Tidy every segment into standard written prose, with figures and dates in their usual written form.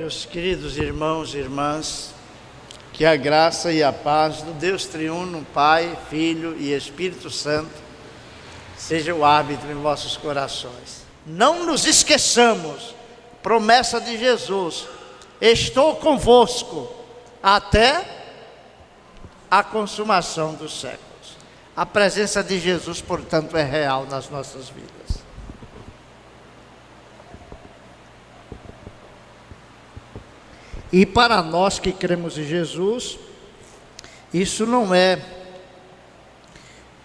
Meus queridos irmãos e irmãs, que a graça e a paz do Deus triuno, Pai, Filho e Espírito Santo, seja o árbitro em vossos corações. Não nos esqueçamos, promessa de Jesus: estou convosco até a consumação dos séculos. A presença de Jesus, portanto, é real nas nossas vidas. E para nós que cremos em Jesus, isso não é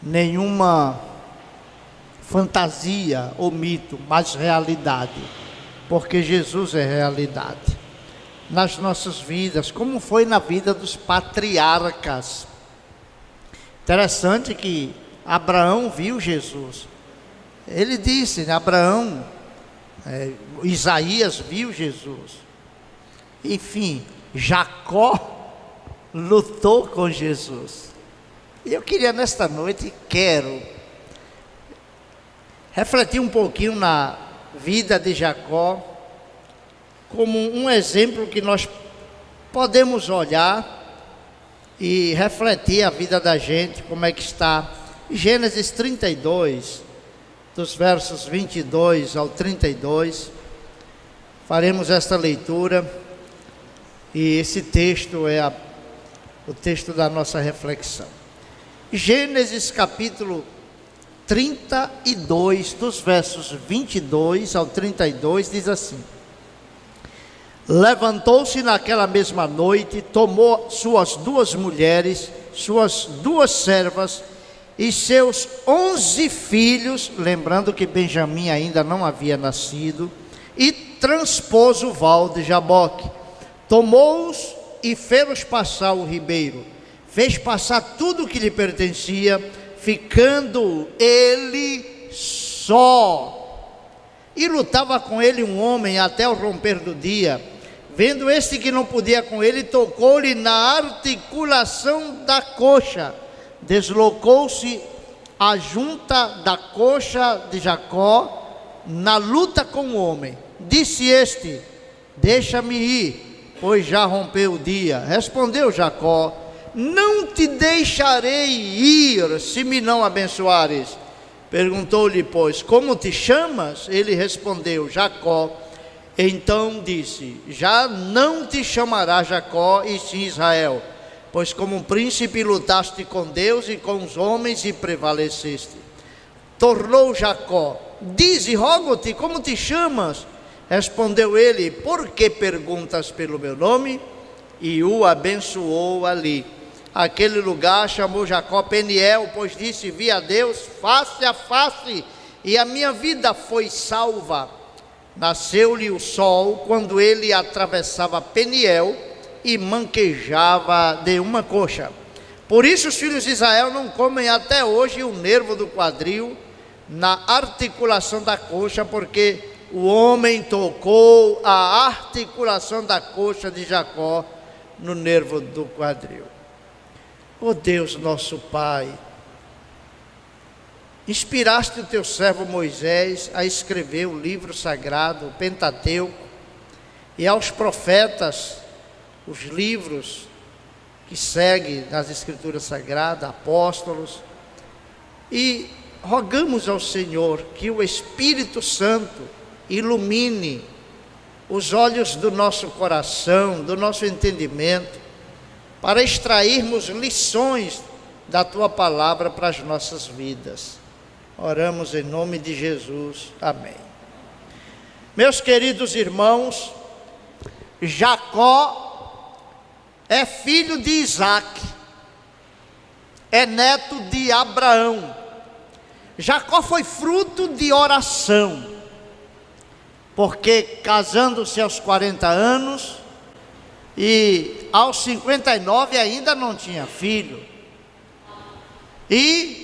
nenhuma fantasia ou mito, mas realidade, porque Jesus é realidade nas nossas vidas, como foi na vida dos patriarcas. Interessante que Abraão viu Jesus. Ele disse, Abraão, Isaías viu Jesus. Enfim, Jacó lutou com Jesus. E eu queria nesta noite, quero refletir um pouquinho na vida de Jacó, como um exemplo que nós podemos olhar e refletir a vida da gente, como é que está. Gênesis 32, dos versos 22 ao 32, faremos esta leitura. E esse texto é o texto da nossa reflexão. Gênesis capítulo 32, dos versos 22 ao 32, diz assim: levantou-se naquela mesma noite, tomou suas 2 mulheres, suas 2 servas e seus 11 filhos, lembrando que Benjamim ainda não havia nascido, e transpôs o val de Jaboque. Tomou-os e fez-os passar o ribeiro, fez passar tudo o que lhe pertencia, ficando ele só. E lutava com ele um homem até o romper do dia. Vendo este que não podia com ele, tocou-lhe na articulação da coxa. Deslocou-se a junta da coxa de Jacó na luta com o homem. Disse este: deixa-me ir, pois já rompeu o dia. Respondeu Jacó: não te deixarei ir, se me não abençoares. Perguntou-lhe, pois, como te chamas? Ele respondeu: Jacó. Então disse: já não te chamará Jacó, e sim Israel, pois como um príncipe lutaste com Deus e com os homens e prevaleceste. Tornou Jacó: dize, rogo-te, como te chamas? Respondeu ele: por que perguntas pelo meu nome? E o abençoou ali. Aquele lugar chamou Jacó Peniel, pois disse: vi a Deus face a face, e a minha vida foi salva. Nasceu-lhe o sol quando ele atravessava Peniel e manquejava de uma coxa. Por isso os filhos de Israel não comem até hoje o nervo do quadril na articulação da coxa, porque o homem tocou a articulação da coxa de Jacó no nervo do quadril. Ó Deus nosso Pai, inspiraste o teu servo Moisés a escrever o livro sagrado, o Pentateuco, e aos profetas os livros que seguem nas escrituras sagradas, apóstolos, e rogamos ao Senhor que o Espírito Santo ilumine os olhos do nosso coração, do nosso entendimento, para extrairmos lições da tua palavra para as nossas vidas. Oramos em nome de Jesus, amém. Meus queridos irmãos, Jacó é filho de Isaac, é neto de Abraão. Jacó foi fruto de oração, porque casando-se aos 40 anos e aos 59 ainda não tinha filho, e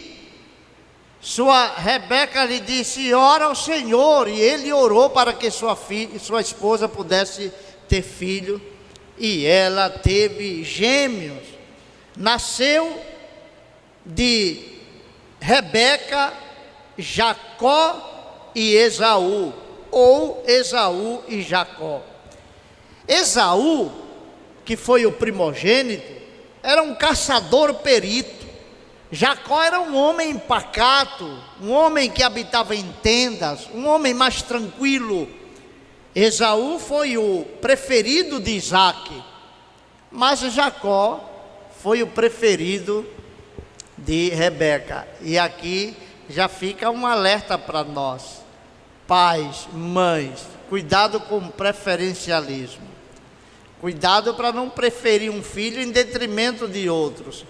sua Rebeca lhe disse: ora ao Senhor, e ele orou para que sua esposa pudesse ter filho, e ela teve gêmeos. Nasceu de Rebeca, Jacó e Esaú, ou Esaú e Jacó. Esaú, que foi o primogênito, era um caçador perito. Jacó era um homem pacato, um homem que habitava em tendas, um homem mais tranquilo. Esaú foi o preferido de Isaque, mas Jacó foi o preferido de Rebeca. E aqui já fica um alerta para nós, pais, mães, cuidado com o preferencialismo. Cuidado para não preferir um filho em detrimento de outros.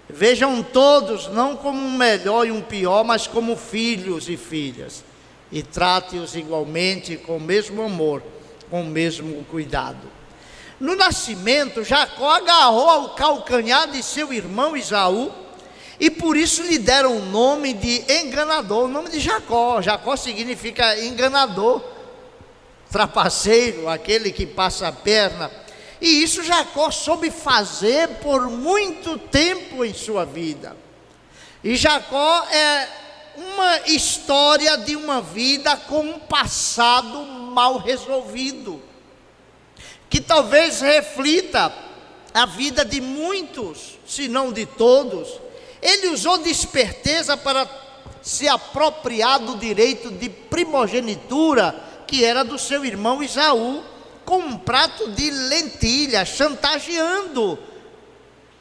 Vejam todos não como um melhor e um pior, mas como filhos e filhas. E trate-os igualmente com o mesmo amor, com o mesmo cuidado. No nascimento, Jacó agarrou ao calcanhar de seu irmão Esaú, e por isso lhe deram o nome de enganador, o nome de Jacó. Jacó significa enganador, trapaceiro, aquele que passa a perna. E isso Jacó soube fazer por muito tempo em sua vida. E Jacó é uma história de uma vida com um passado mal resolvido, que talvez reflita a vida de muitos, se não de todos. Ele usou de esperteza para se apropriar do direito de primogenitura, que era do seu irmão Esaú, com um prato de lentilha, chantageando.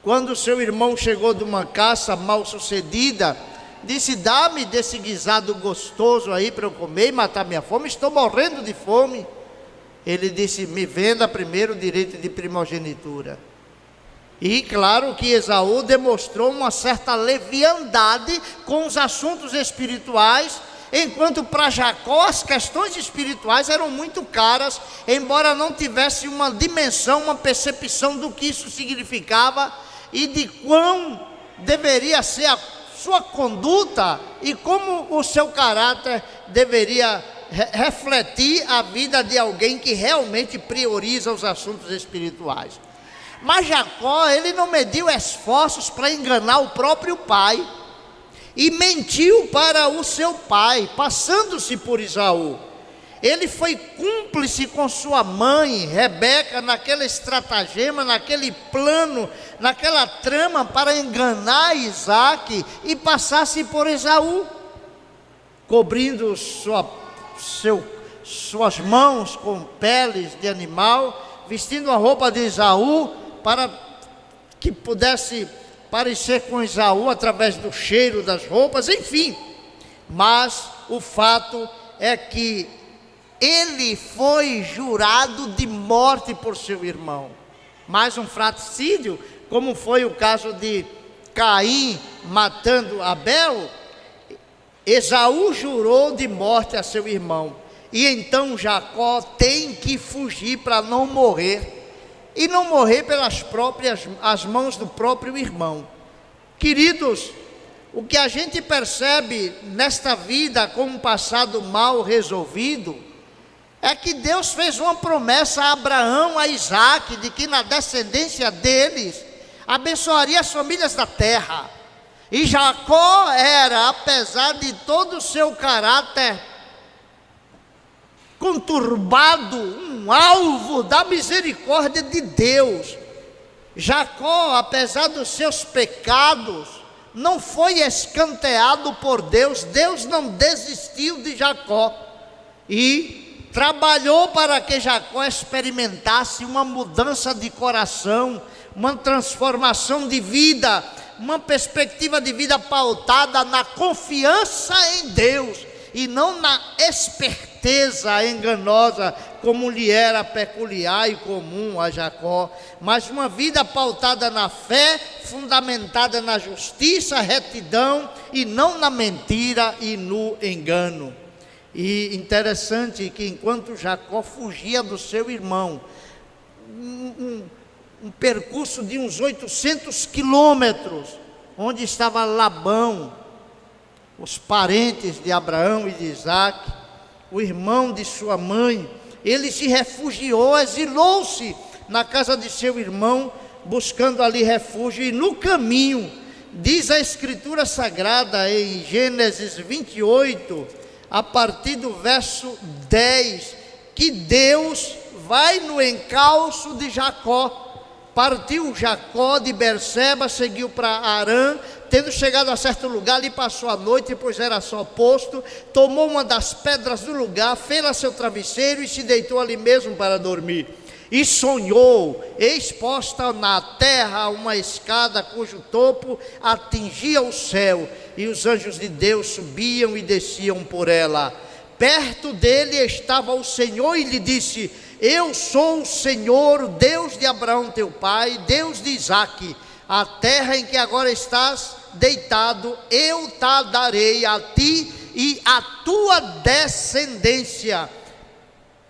Quando seu irmão chegou de uma caça mal sucedida, disse: dá-me desse guisado gostoso aí para eu comer e matar minha fome, estou morrendo de fome. Ele disse: me venda primeiro o direito de primogenitura. E claro que Esaú demonstrou uma certa leviandade com os assuntos espirituais, enquanto para Jacó as questões espirituais eram muito caras, embora não tivesse uma dimensão, uma percepção do que isso significava e de quão deveria ser a sua conduta e como o seu caráter deveria refletir a vida de alguém que realmente prioriza os assuntos espirituais. Mas Jacó, ele não mediu esforços para enganar o próprio pai, e mentiu para o seu pai, passando-se por Esaú. Ele foi cúmplice com sua mãe, Rebeca, naquela estratagema, naquele plano, naquela trama para enganar Isaque e passar-se por Esaú, cobrindo suas mãos com peles de animal, vestindo a roupa de Esaú, para que pudesse parecer com Esaú através do cheiro das roupas, enfim. Mas o fato é que ele foi jurado de morte por seu irmão. Mais um fratricídio, como foi o caso de Caim matando Abel. Esaú jurou de morte a seu irmão, e então Jacó tem que fugir para não morrer, e não morrer pelas as mãos do próprio irmão. Queridos, o que a gente percebe nesta vida com um passado mal resolvido, é que Deus fez uma promessa a Abraão, a Isaque, de que na descendência deles, abençoaria as famílias da terra. E Jacó era, apesar de todo o seu caráter conturbado, um alvo da misericórdia de Deus. Jacó, apesar dos seus pecados, não foi escanteado por Deus. Deus não desistiu de Jacó e trabalhou para que Jacó experimentasse uma mudança de coração, uma transformação de vida, uma perspectiva de vida pautada na confiança em Deus e não na esperteza enganosa, como lhe era peculiar e comum a Jacó, mas uma vida pautada na fé, fundamentada na justiça, retidão e não na mentira e no engano. E interessante que enquanto Jacó fugia do seu irmão, um percurso de uns 800 quilômetros, onde estava Labão, os parentes de Abraão e de Isaque, o irmão de sua mãe, ele se refugiou, exilou-se na casa de seu irmão, buscando ali refúgio. E no caminho, diz a Escritura Sagrada em Gênesis 28, a partir do verso 10, que Deus vai no encalço de Jacó. Partiu Jacó de Berseba, seguiu para Harã, tendo chegado a certo lugar, ali passou a noite, pois era só posto, tomou uma das pedras do lugar, fez-la seu travesseiro e se deitou ali mesmo para dormir. E sonhou, exposta na terra uma escada cujo topo atingia o céu, e os anjos de Deus subiam e desciam por ela. Perto dele estava o Senhor e lhe disse: eu sou o Senhor, Deus de Abraão teu pai, Deus de Isaque. A terra em que agora estás deitado, eu te darei a ti e a tua descendência.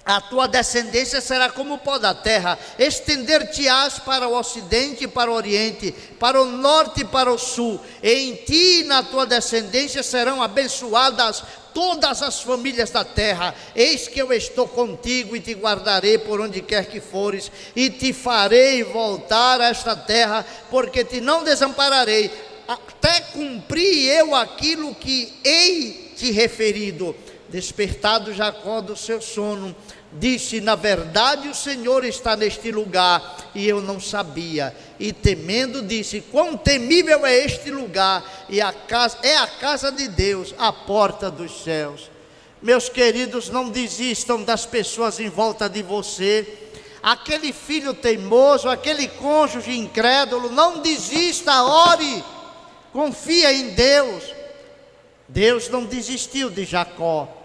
A tua descendência será como o pó da terra, estender-te-ás para o ocidente e para o oriente, para o norte e para o sul. Em ti e na tua descendência serão abençoadas todas as famílias da terra. Eis que eu estou contigo e te guardarei por onde quer que fores, e te farei voltar a esta terra, porque te não desampararei, até cumprir eu aquilo que hei te referido. Despertado Jacó do seu sono, disse: na verdade o Senhor está neste lugar, e eu não sabia. E temendo disse: quão temível é este lugar, e é a casa de Deus, a porta dos céus. Meus queridos, não desistam das pessoas em volta de você. Aquele filho teimoso, aquele cônjuge incrédulo, não desista, ore, confia em Deus. Deus não desistiu de Jacó,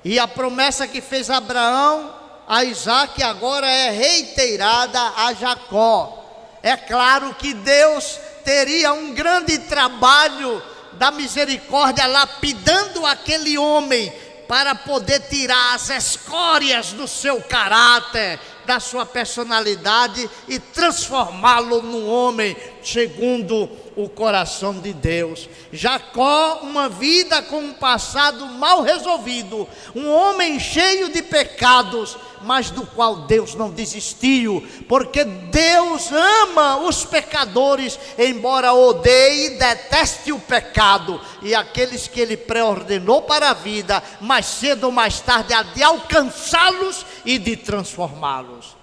e a promessa que fez a Abraão, a Isaque, agora é reiterada a Jacó. É claro que Deus teria um grande trabalho da misericórdia lapidando aquele homem para poder tirar as escórias do seu caráter, da sua personalidade, e transformá-lo num homem segundo o coração de Deus. Jacó, uma vida com um passado mal resolvido, um homem cheio de pecados, mas do qual Deus não desistiu, porque Deus ama os pecadores, embora odeie e deteste o pecado, e aqueles que Ele preordenou para a vida, mais cedo ou mais tarde há de alcançá-los e de transformá-los.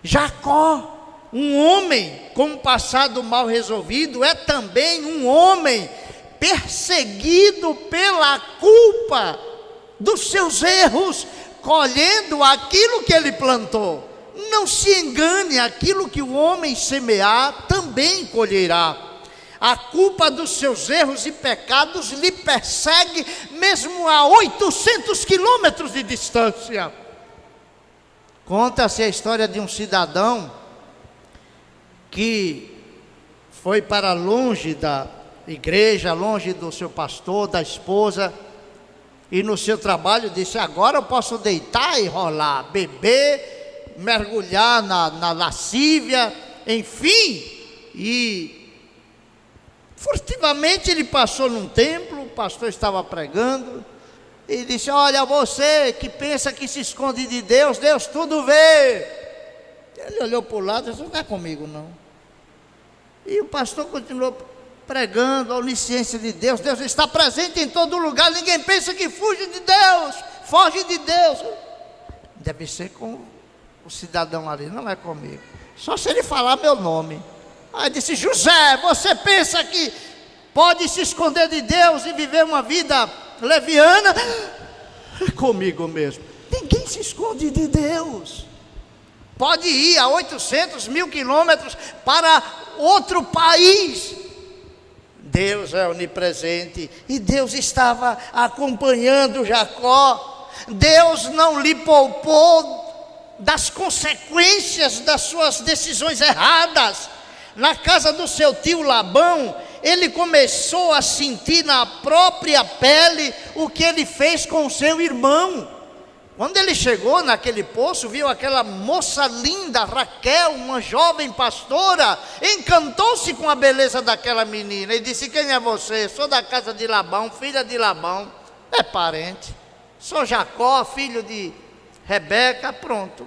Jacó, um homem com um passado mal resolvido, é também um homem perseguido pela culpa dos seus erros, colhendo aquilo que ele plantou. Não se engane, aquilo que o homem semear, também colherá. A culpa dos seus erros e pecados lhe persegue mesmo a 800 quilômetros de distância. Conta-se a história de um cidadão que foi para longe da igreja, longe do seu pastor, da esposa, e no seu trabalho disse: agora eu posso deitar e rolar, beber, mergulhar na lascívia, enfim. E furtivamente ele passou num templo, o pastor estava pregando, e disse: olha, você que pensa que se esconde de Deus, Deus tudo vê. Ele olhou para o lado e disse: não é comigo não. E o pastor continuou pregando a onisciência de Deus. Deus está presente em todo lugar, ninguém pensa que fuge de Deus, foge de Deus. Deve ser com o cidadão ali, não é comigo, só se ele falar meu nome. Aí disse: José, você pensa que pode se esconder de Deus e viver uma vida leviana? É comigo mesmo, ninguém se esconde de Deus. Pode ir a 800 mil quilômetros para outro país, Deus é onipresente, e Deus estava acompanhando Jacó. Deus não lhe poupou das consequências das suas decisões erradas. Na casa do seu tio Labão, ele começou a sentir na própria pele o que ele fez com o seu irmão. Quando ele chegou naquele poço, viu aquela moça linda, Raquel, uma jovem pastora, encantou-se com a beleza daquela menina e disse: quem é você? Sou da casa de Labão, filha de Labão. É parente. Sou Jacó, filho de Rebeca. Pronto.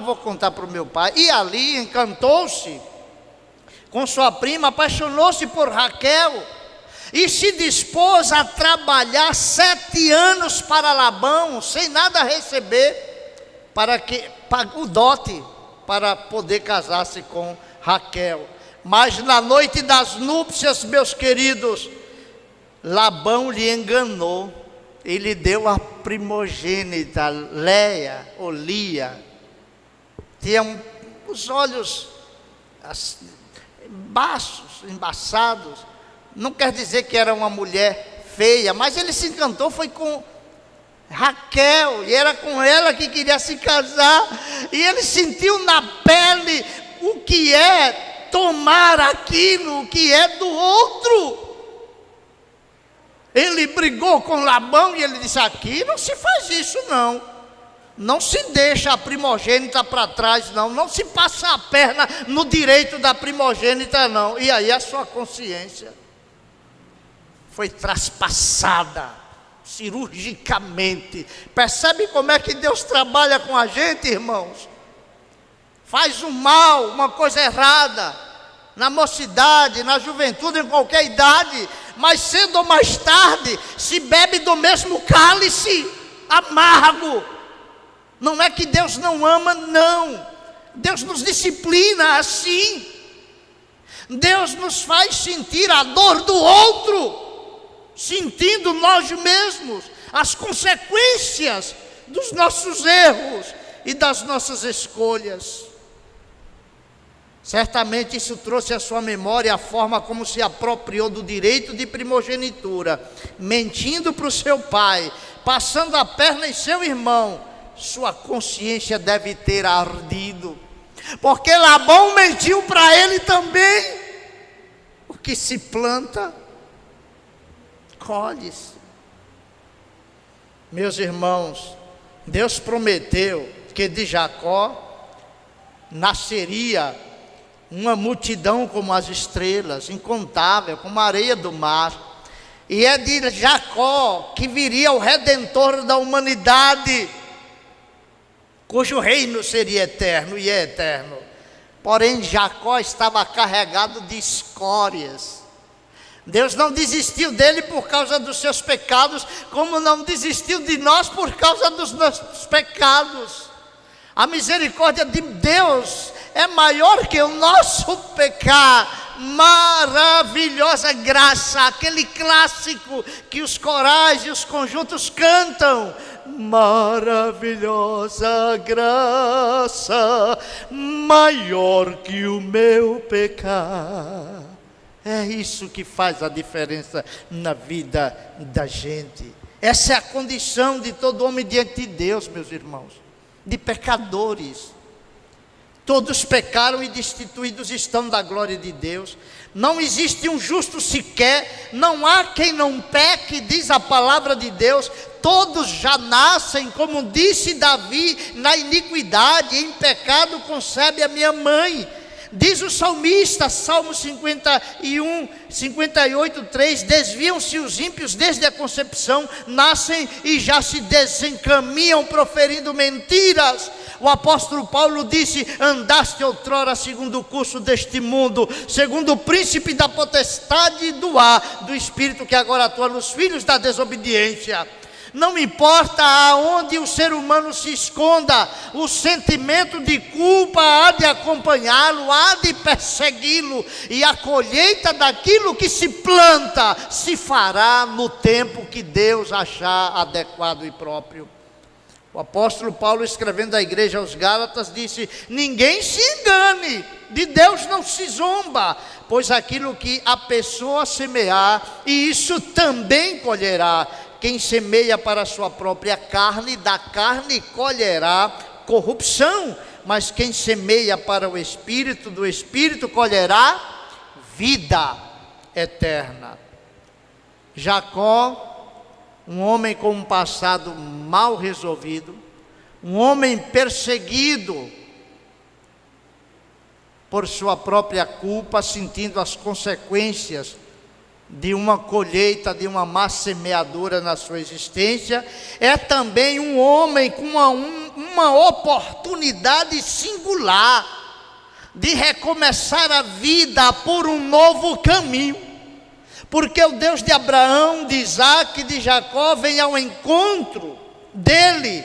Vou contar para o meu pai. E ali encantou-se com sua prima, apaixonou-se por Raquel e se dispôs a trabalhar 7 anos para Labão, sem nada receber, o dote para poder casar-se com Raquel. Mas na noite das núpcias, meus queridos, Labão lhe enganou. Ele deu a primogênita, Léia ou Lia. Tinha os olhos baixos, embaçados. Não quer dizer que era uma mulher feia, mas ele se encantou, foi com Raquel, e era com ela que queria se casar. E ele sentiu na pele o que é tomar aquilo que é do outro. Ele brigou com Labão e ele disse: aqui não se faz isso não. Não se deixa a primogênita para trás não. Não se passa a perna no direito da primogênita não. E aí a sua consciência foi traspassada cirurgicamente. Percebe como é que Deus trabalha com a gente, irmãos? Faz um mal, uma coisa errada, na mocidade, na juventude, em qualquer idade, mas cedo ou mais tarde se bebe do mesmo cálice amargo. Não é que Deus não ama, não. Deus nos disciplina assim. Deus nos faz sentir a dor do outro, sentindo nós mesmos as consequências dos nossos erros e das nossas escolhas. Certamente isso trouxe à sua memória a forma como se apropriou do direito de primogenitura, mentindo para o seu pai, passando a perna em seu irmão. Sua consciência deve ter ardido, porque Labão mentiu para ele também. O que se planta, colhe-se. Meus irmãos, Deus prometeu que de Jacó nasceria uma multidão como as estrelas, incontável, como a areia do mar. E é de Jacó que viria o Redentor da humanidade, cujo reino seria eterno e é eterno. Porém, Jacó estava carregado de escórias. Deus não desistiu dele por causa dos seus pecados, como não desistiu de nós por causa dos nossos pecados. A misericórdia de Deus é maior que o nosso pecado. Maravilhosa graça, aquele clássico que os corais e os conjuntos cantam. Maravilhosa graça, maior que o meu pecado. É isso que faz a diferença na vida da gente. Essa é a condição de todo homem diante de Deus, meus irmãos, de pecadores. Todos pecaram e destituídos estão da glória de Deus. Não existe um justo sequer, não há quem não peque, diz a palavra de Deus. Todos já nascem, como disse Davi, na iniquidade, em pecado concebe a minha mãe. Diz o salmista, Salmo 51, 58, 3: desviam-se os ímpios desde a concepção, nascem e já se desencaminham proferindo mentiras. O apóstolo Paulo disse: andaste outrora segundo o curso deste mundo, segundo o príncipe da potestade do ar, do espírito que agora atua nos filhos da desobediência. Não importa aonde o ser humano se esconda, o sentimento de culpa há de acompanhá-lo, há de persegui-lo, e a colheita daquilo que se planta se fará no tempo que Deus achar adequado e próprio. O apóstolo Paulo, escrevendo à igreja aos Gálatas, disse: ninguém se engane, de Deus não se zomba, pois aquilo que a pessoa semear, e isso também colherá. Quem semeia para a sua própria carne, da carne colherá corrupção, mas quem semeia para o Espírito, do Espírito colherá vida eterna. Jacó, um homem com um passado mal resolvido, um homem perseguido por sua própria culpa, sentindo as consequências de uma colheita, de uma má semeadura na sua existência, é também um homem com uma oportunidade singular de recomeçar a vida por um novo caminho, porque o Deus de Abraão, de Isaac e de Jacó vem ao encontro dele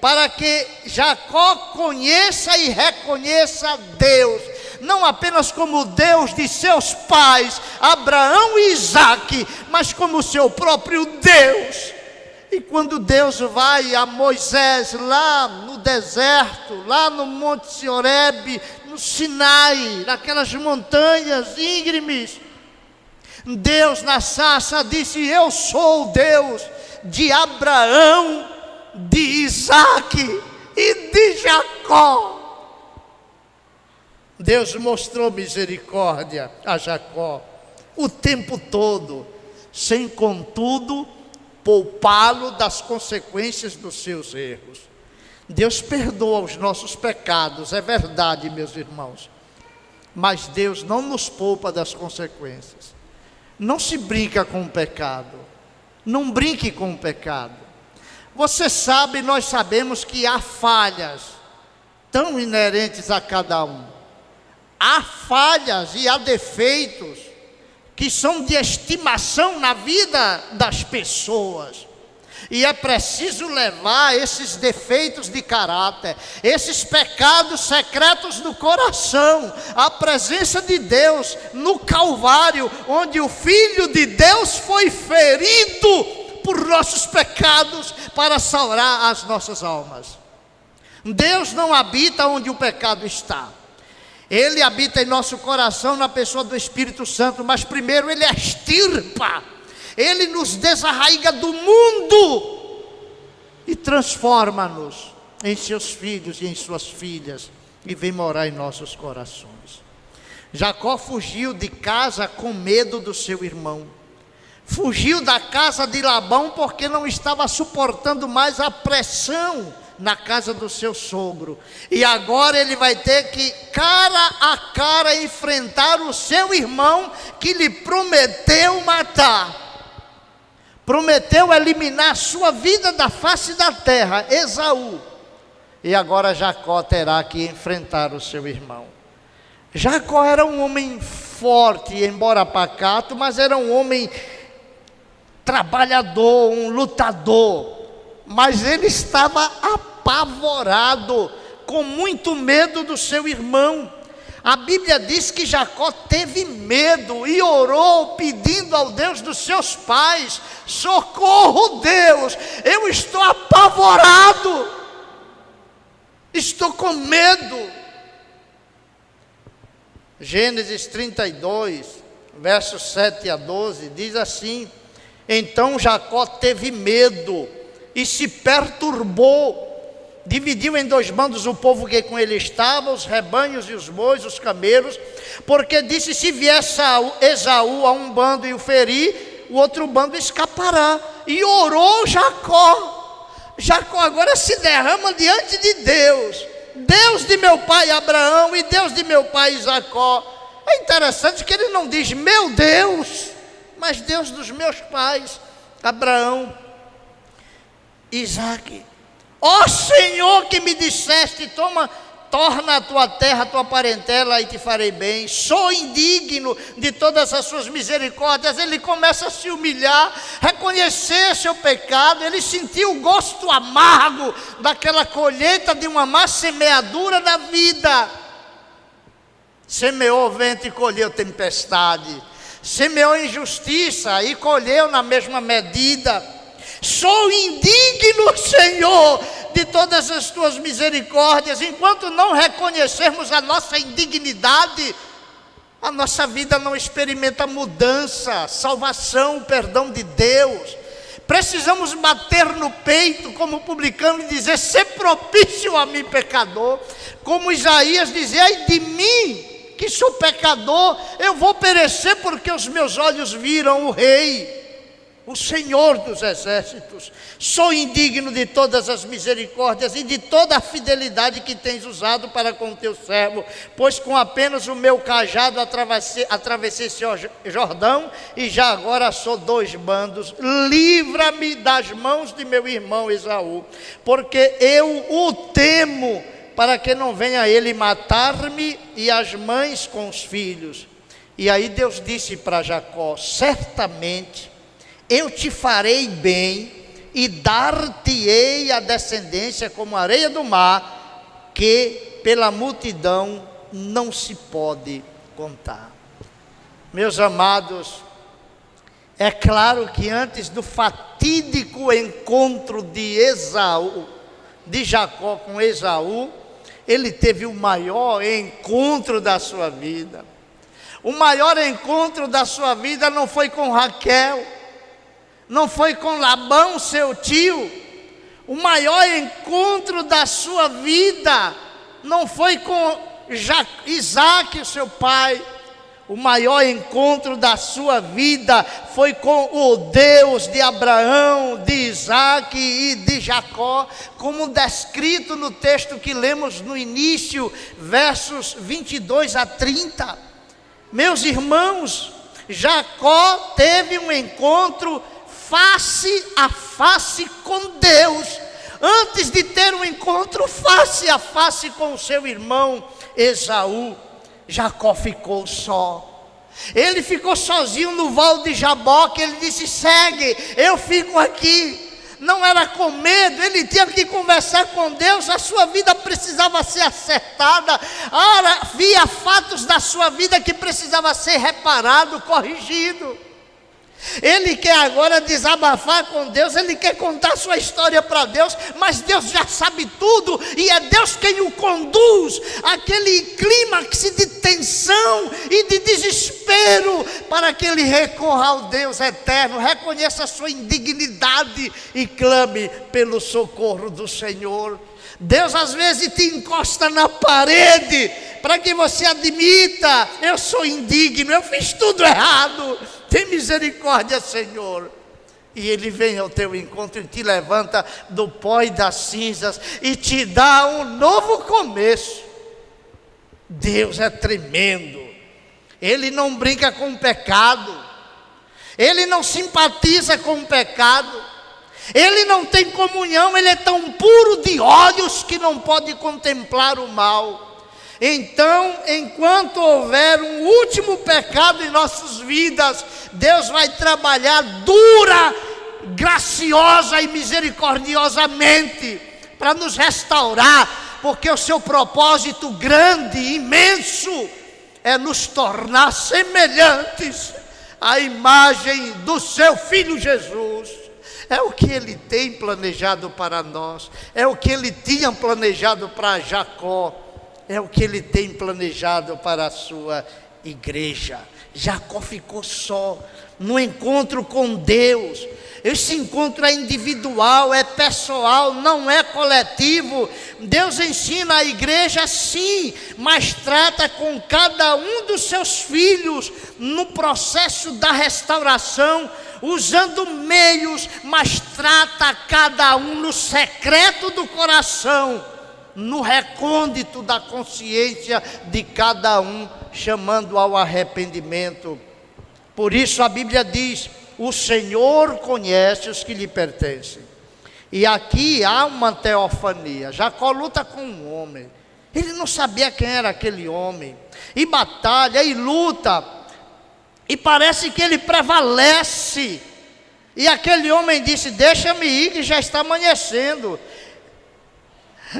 para que Jacó conheça e reconheça Deus, não apenas como Deus de seus pais, Abraão e Isaque, mas como seu próprio Deus. E quando Deus vai a Moisés lá no deserto, lá no Monte Horebe, no Sinai, naquelas montanhas íngremes, Deus na sarça disse: eu sou o Deus de Abraão, de Isaque e de Jacó. Deus mostrou misericórdia a Jacó o tempo todo, sem contudo poupá-lo das consequências dos seus erros. Deus perdoa os nossos pecados, é verdade, meus irmãos, mas Deus não nos poupa das consequências. Não se brinca com o pecado, não brinque com o pecado. Você sabe, nós sabemos que há falhas tão inerentes a cada um. Há falhas e há defeitos que são de estimação na vida das pessoas. E é preciso levar esses defeitos de caráter, esses pecados secretos do coração, à presença de Deus no Calvário, onde o Filho de Deus foi ferido por nossos pecados para salvar as nossas almas. Deus não habita onde o pecado está. Ele habita em nosso coração na pessoa do Espírito Santo, mas primeiro Ele extirpa, Ele nos desarraiga do mundo e transforma-nos em seus filhos e em suas filhas, e vem morar em nossos corações. Jacó fugiu de casa com medo do seu irmão, fugiu da casa de Labão porque não estava suportando mais a pressão na casa do seu sogro, e agora ele vai ter que cara a cara enfrentar o seu irmão que lhe prometeu matar, prometeu eliminar a sua vida da face da terra, Esaú. E agora Jacó terá que enfrentar o seu irmão. Jacó era um homem forte, embora pacato, mas era um homem trabalhador, um lutador. Mas ele estava apavorado, com muito medo do seu irmão. A Bíblia diz que Jacó teve medo e orou pedindo ao Deus dos seus pais: socorro, Deus, eu estou apavorado, estou com medo. Gênesis 32, versos 7 a 12, diz assim: então Jacó teve medo e se perturbou, dividiu em dois bandos o povo que com ele estava, os rebanhos e os bois, os camelos, porque disse: se vier Esaú a um bando e o ferir, o outro bando escapará. E orou Jacó. Jacó agora se derrama diante de Deus, Deus de meu pai Abraão e Deus de meu pai Jacó. É interessante que ele não diz meu Deus, mas Deus dos meus pais Abraão, Isaque. Ó Senhor, que me disseste: torna a tua terra, a tua parentela, e te farei bem. Sou indigno de todas as suas misericórdias. Ele começa a se humilhar, reconhecer seu pecado. Ele sentiu o gosto amargo daquela colheita de uma má semeadura da vida. Semeou vento e colheu tempestade, semeou injustiça e colheu na mesma medida. Sou indigno, Senhor, de todas as tuas misericórdias. Enquanto não reconhecermos a nossa indignidade, a nossa vida não experimenta mudança, salvação, perdão de Deus. Precisamos bater no peito como publicano e dizer: ser propício a mim, pecador. Como Isaías dizia: ai de mim, que sou pecador, eu vou perecer, porque os meus olhos viram o Rei, o Senhor dos exércitos. Sou indigno de todas as misericórdias e de toda a fidelidade que tens usado para com teu servo, pois com apenas o meu cajado atravessei esse Jordão, e já agora sou dois bandos. Livra-me das mãos de meu irmão Esaú, porque eu o temo, para que não venha ele matar-me e as mães com os filhos. E aí Deus disse para Jacó: certamente eu te farei bem e dar-te-ei a descendência como a areia do mar, que pela multidão não se pode contar. Meus amados, é claro que antes do fatídico encontro de Jacó com Esaú, ele teve o maior encontro da sua vida. O maior encontro da sua vida não foi com Raquel, não foi com Labão, seu tio. O maior encontro da sua vida não foi com Isaac, o seu pai. O maior encontro da sua vida foi com o Deus de Abraão, de Isaac e de Jacó, como descrito no texto que lemos no início, versos 22 a 30. Meus irmãos, Jacó teve um encontro face a face com Deus, antes de ter um encontro face a face com o seu irmão Esaú. Jacó ficou só, ele ficou sozinho no vale de Jaboque. Ele disse: segue, eu fico aqui. Não era com medo, ele tinha que conversar com Deus. A sua vida precisava ser acertada, havia fatos da sua vida que precisava ser reparado, corrigido. Ele quer agora desabafar com Deus, ele quer contar sua história para Deus, mas Deus já sabe tudo, e é Deus quem o conduz àquele clímax de tensão e de desespero, para que ele recorra ao Deus eterno, reconheça a sua indignidade e clame pelo socorro do Senhor. Deus às vezes te encosta na parede, para que você admita: eu sou indigno, eu fiz tudo errado, tem misericórdia, Senhor. E Ele vem ao teu encontro e te levanta do pó e das cinzas e te dá um novo começo. Deus é tremendo, Ele não brinca com o pecado, Ele não simpatiza com o pecado, Ele não tem comunhão, Ele é tão puro de olhos que não pode contemplar o mal. Então, enquanto houver um último pecado em nossas vidas, Deus vai trabalhar dura, graciosa e misericordiosamente para nos restaurar, porque o seu propósito grande, imenso, é nos tornar semelhantes à imagem do seu Filho Jesus. É o que Ele tem planejado para nós, é o que Ele tinha planejado para Jacó, é o que Ele tem planejado para a sua igreja. Jacó ficou só no encontro com Deus. Esse encontro é individual, é pessoal, não é coletivo. Deus ensina a igreja sim, mas trata com cada um dos seus filhos no processo da restauração, usando meios, mas trata cada um no secreto do coração, no recôndito da consciência de cada um, chamando ao arrependimento. Por isso a Bíblia diz: o Senhor conhece os que lhe pertencem. E aqui há uma teofania. Jacó luta com um homem, ele não sabia quem era aquele homem, e batalha e luta, e parece que ele prevalece. E aquele homem disse: deixa-me ir, que já está amanhecendo.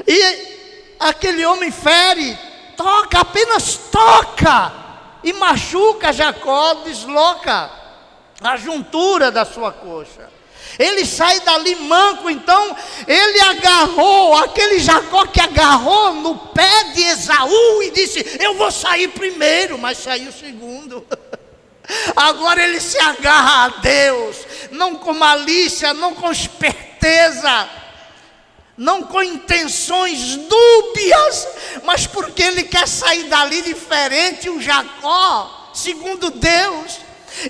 E aquele homem fere, toca, apenas toca, e machuca Jacó, desloca a juntura da sua coxa. Ele sai dali manco. Então ele agarrou, aquele Jacó que agarrou no pé de Esaú e disse: eu vou sair primeiro, mas saiu segundo. Agora ele se agarra a Deus, não com malícia, não com esperteza, não com intenções dúbias, mas porque ele quer sair dali diferente. O Jacó, segundo Deus,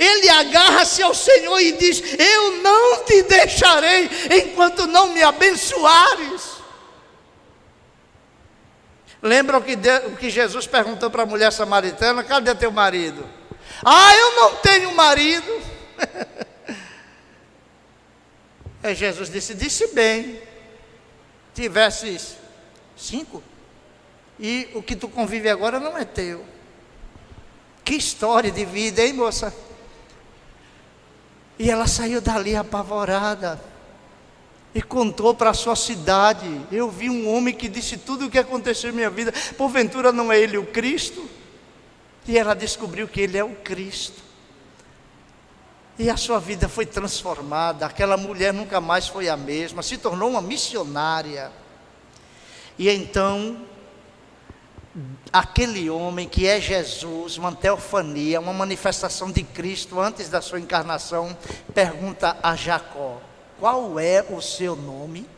ele agarra-se ao Senhor e diz: eu não te deixarei enquanto não me abençoares. Lembram o que Jesus perguntou para a mulher samaritana: cadê teu marido? Ah, eu não tenho marido. Aí Jesus disse bem, tivesses 5, e o que tu convive agora não é teu. Que história de vida, hein, moça? E ela saiu dali apavorada. e contou para a sua cidade: eu vi um homem que disse tudo o que aconteceu em minha vida, porventura não é ele o Cristo? E ela descobriu que ele é o Cristo, e a sua vida foi transformada. Aquela mulher nunca mais foi a mesma, se tornou uma missionária. E então, aquele homem que é Jesus, uma teofania, uma manifestação de Cristo antes da sua encarnação, pergunta a Jacó: qual é o seu nome?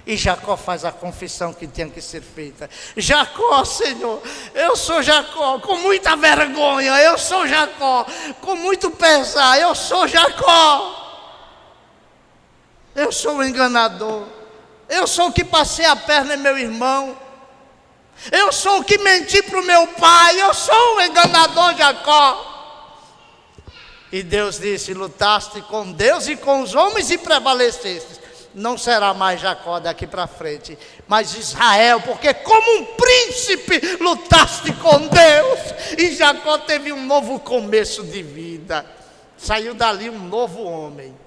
E Jacó faz a confissão que tinha que ser feita: Jacó, Senhor, eu sou Jacó, com muita vergonha, eu sou Jacó, com muito pesar, eu sou Jacó, eu sou o enganador, eu sou o que passei a perna em meu irmão, eu sou o que menti para o meu pai, eu sou o enganador Jacó. E Deus disse: lutaste com Deus e com os homens e prevaleceste. Não será mais Jacó daqui para frente, mas Israel, porque como um príncipe lutaste com Deus. E Jacó teve um novo começo de vida, saiu dali um novo homem,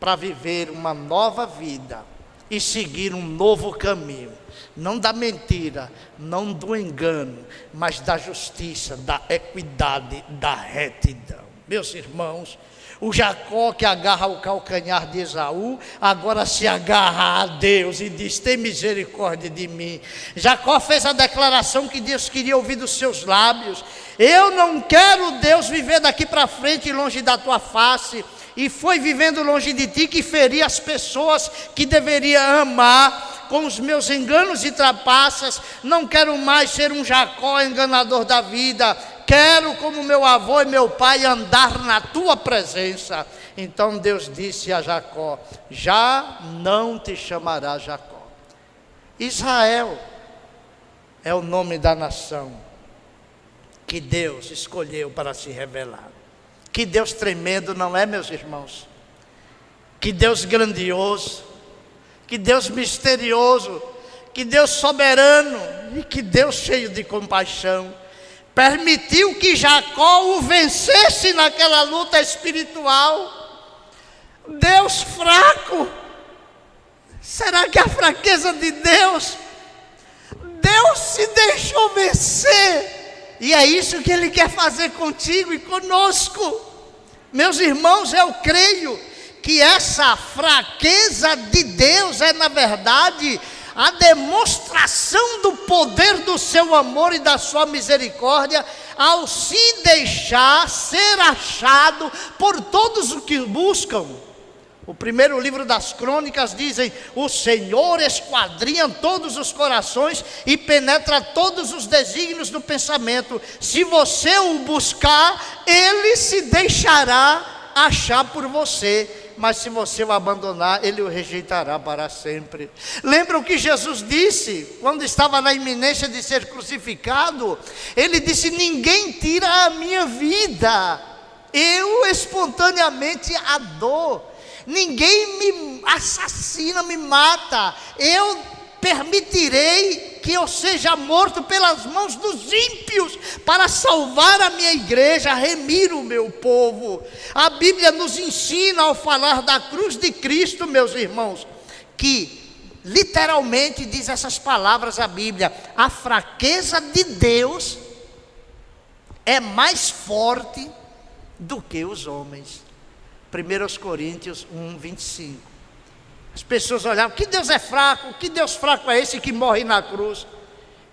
para viver uma nova vida e seguir um novo caminho, não da mentira, não do engano, mas da justiça, da equidade, da retidão. Meus irmãos, o Jacó que agarra o calcanhar de Esaú, agora se agarra a Deus e diz: tem misericórdia de mim. Jacó fez a declaração que Deus queria ouvir dos seus lábios: eu não quero, Deus, viver daqui para frente longe da tua face. E foi vivendo longe de ti que feri as pessoas que deveria amar com os meus enganos e trapaças. Não quero mais ser um Jacó enganador da vida. Quero, como meu avô e meu pai, andar na tua presença. Então Deus disse a Jacó: já não te chamará Jacó. Israel é o nome da nação que Deus escolheu para se revelar. Que Deus tremendo, não é, meus irmãos? Que Deus grandioso, que Deus misterioso, que Deus soberano e que Deus cheio de compaixão. Permitiu que Jacó o vencesse naquela luta espiritual. Deus fraco. Será que a fraqueza de Deus? Deus se deixou vencer. E é isso que Ele quer fazer contigo e conosco. Meus irmãos, eu creio que essa fraqueza de Deus é, na verdade, a demonstração do poder do seu amor e da sua misericórdia, ao se deixar ser achado por todos os que buscam. O primeiro livro das Crônicas dizem: o Senhor esquadrinha todos os corações e penetra todos os desígnios do pensamento. Se você o buscar, Ele se deixará achar por você. Mas se você o abandonar, Ele o rejeitará para sempre. Lembra o que Jesus disse quando estava na iminência de ser crucificado? Ele disse: ninguém tira a minha vida, eu espontaneamente a dou. Ninguém me assassina, me mata. Eu permitirei que eu seja morto pelas mãos dos ímpios para salvar a minha igreja, remir o meu povo. A Bíblia nos ensina, ao falar da cruz de Cristo, meus irmãos, que literalmente diz essas palavras a Bíblia: a fraqueza de Deus é mais forte do que os homens. 1 Coríntios 1, 25. As pessoas olhavam: que Deus é fraco, que Deus fraco é esse que morre na cruz?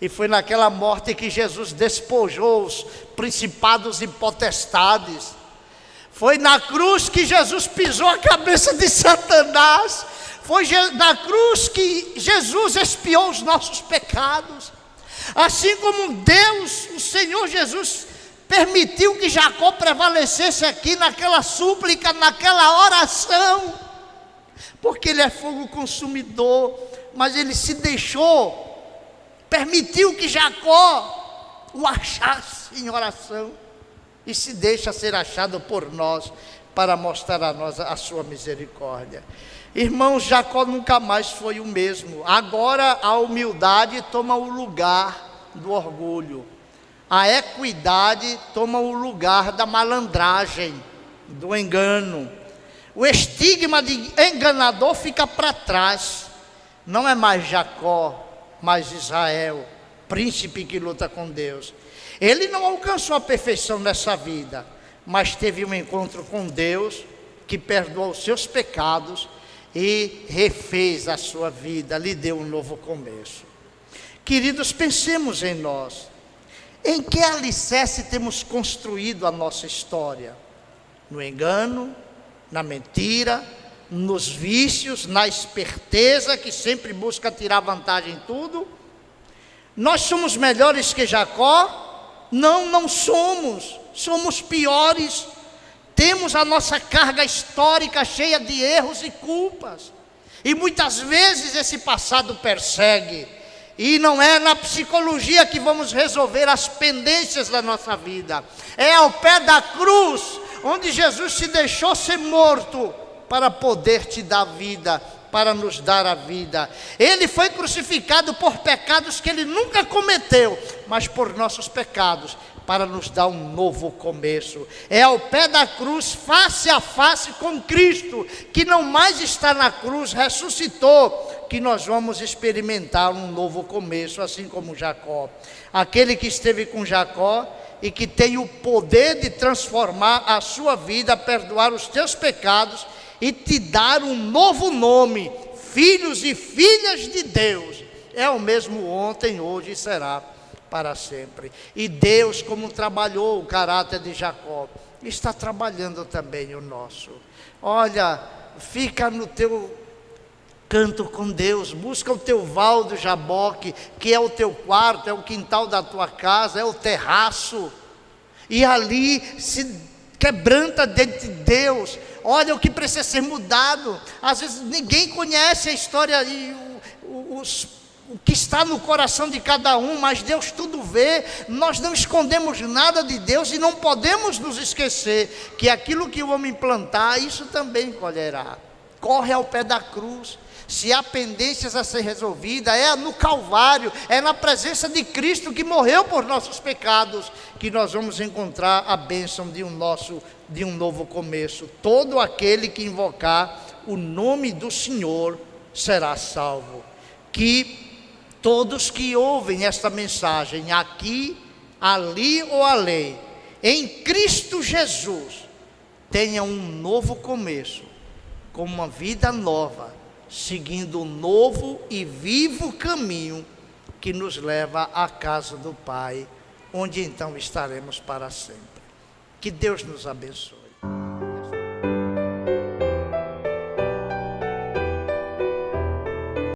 E foi naquela morte que Jesus despojou os principados e potestades. Foi na cruz que Jesus pisou a cabeça de Satanás. Foi na cruz que Jesus expiou os nossos pecados. Assim como Deus, o Senhor Jesus, permitiu que Jacó prevalecesse aqui naquela súplica, naquela oração, porque Ele é fogo consumidor. Mas Ele se deixou, permitiu que Jacó o achasse em oração, e se deixa ser achado por nós, para mostrar a nós a sua misericórdia. Irmãos, Jacó nunca mais foi o mesmo. Agora a humildade toma o lugar do orgulho. A equidade toma o lugar da malandragem, do engano. O estigma de enganador fica para trás. Não é mais Jacó, mas Israel, príncipe que luta com Deus. Ele não alcançou a perfeição nessa vida, mas teve um encontro com Deus, que perdoou os seus pecados e refez a sua vida, lhe deu um novo começo. Queridos, pensemos em nós. Em que alicerce temos construído a nossa história? No engano, na mentira, nos vícios, na esperteza que sempre busca tirar vantagem em tudo? Nós somos melhores que Jacó? Não, não somos. Somos piores. Temos a nossa carga histórica cheia de erros e culpas. E muitas vezes esse passado persegue. E não é na psicologia que vamos resolver as pendências da nossa vida. É ao pé da cruz, onde Jesus se deixou ser morto para poder te dar vida, para nos dar a vida. Ele foi crucificado por pecados que ele nunca cometeu, mas por nossos pecados, para nos dar um novo começo. É ao pé da cruz, face a face com Cristo, que não mais está na cruz, ressuscitou, que nós vamos experimentar um novo começo, assim como Jacó. Aquele que esteve com Jacó e que tem o poder de transformar a sua vida, perdoar os teus pecados e te dar um novo nome, filhos e filhas de Deus. É o mesmo ontem, hoje e será para sempre. E Deus, como trabalhou o caráter de Jacó, está trabalhando também o nosso. Olha, fica no teu canto com Deus, busca o teu val do Jaboque, que é o teu quarto, é o quintal da tua casa, é o terraço, e ali se quebranta diante de Deus. Olha o que precisa ser mudado. Às vezes ninguém conhece a história e o que está no coração de cada um, mas Deus tudo vê. Nós não escondemos nada de Deus e não podemos nos esquecer que aquilo que o homem plantar, isso também colherá. Corre ao pé da cruz. Se há pendências a ser resolvida, é no Calvário, é na presença de Cristo que morreu por nossos pecados, que nós vamos encontrar a bênção de um novo começo. Todo aquele que invocar o nome do Senhor será salvo. Que todos que ouvem esta mensagem aqui, ali ou além, em Cristo Jesus, tenham um novo começo, com uma vida nova, seguindo o novo e vivo caminho que nos leva à casa do Pai, onde então estaremos para sempre. Que Deus nos abençoe.